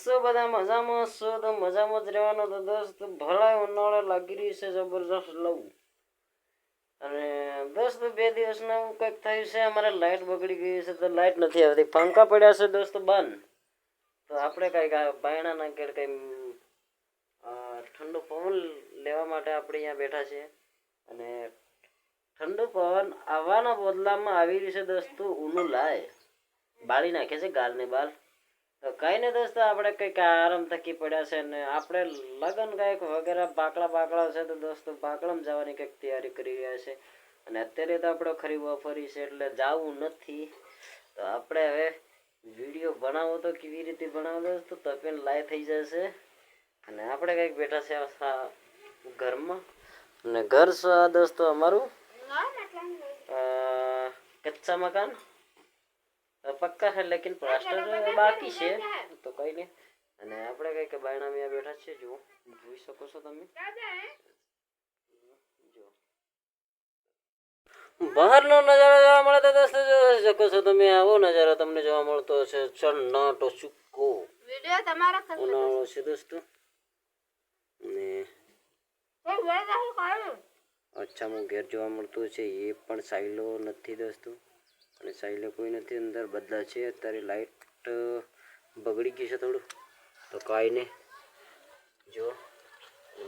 શું બધા મજામાં છો? તો મજામાં જ રહેવાનો. તો દોસ્ત ભલાય ઉનાળે લાગી રહી છે જબરજસ્ત લઉં. અને દોસ્ત 2 દિવસના કંઈક થયું છે, અમારે લાઇટ બગડી ગઈ છે તો લાઇટ નથી આવતી. પંખા પડ્યા છે દોસ્ત બંધ. તો આપણે કંઈક બાયણાના ઘેર કંઈ ઠંડુ પવન લેવા માટે આપણે અહીંયા બેઠા છીએ. અને ઠંડુ પવન આવવાના બદલામાં આવી રહ્યું છે દોસ્તો ઊનું લાય બાળી નાખે છે ગાલને બાલ. તો કઈ ને દોસ્તો આપણે કંઈક આરામ થકી પડ્યા છે ને આપણે લગન કંઈક વગેરે બાકડા છે તો દોસ્તો બાકડામાં જવાની કંઈક તૈયારી કરી રહ્યા છે. અને અત્યારે તો આપણે ખરી વફરી છે એટલે જવું નથી. તો આપણે હવે વિડીયો બનાવો તો કેવી રીતે બનાવો દોસ્તો તો પેન લાઈવ થઈ જશે. અને આપણે કંઈક બેઠા છે ઘરમાં. અને ઘર છે દોસ્તો અમારું કચ્ચા મકાન પક્કા છે લેકિન પ્લાસ્ટર બાકી છે તો કઈ નહીં. અને આપણે કંઈક બાયણામાં બેઠા છે, જુઓ જોઈ શકો છો તમે. બહારનો નજારો જોવા મળે તો દોસ્તો જોઈ શકો છો તમે. આવો નજારો તમને જોવા મળતો હશે. ચન્નાટો ચુક્કો ઉનાળો છે દોસ્તો. ને અચ્છામાં ઘેર જોવા મળતું છે એ પણ સાયલો નથી દોસ્તો. અને સાયલો કોઈ નથી, અંદર બધા છે. અત્યારે લાઇટ બગડી ગઈ છે થોડું તો કાંઈ નહીં. જો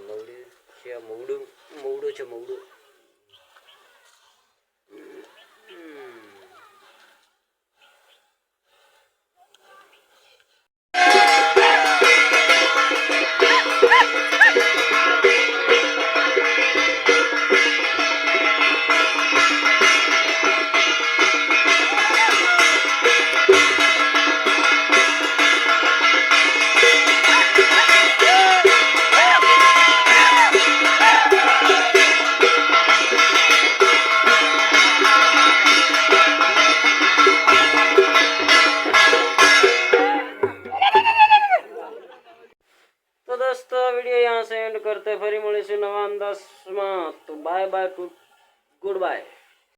મવડું છે, મવડું છે મવડું. तो दोस्तों वीडियो यहाँ से एंड करते, फरी મળીશું નવા અંદાજમાં. તો બાય બાય, ગુડ બાય.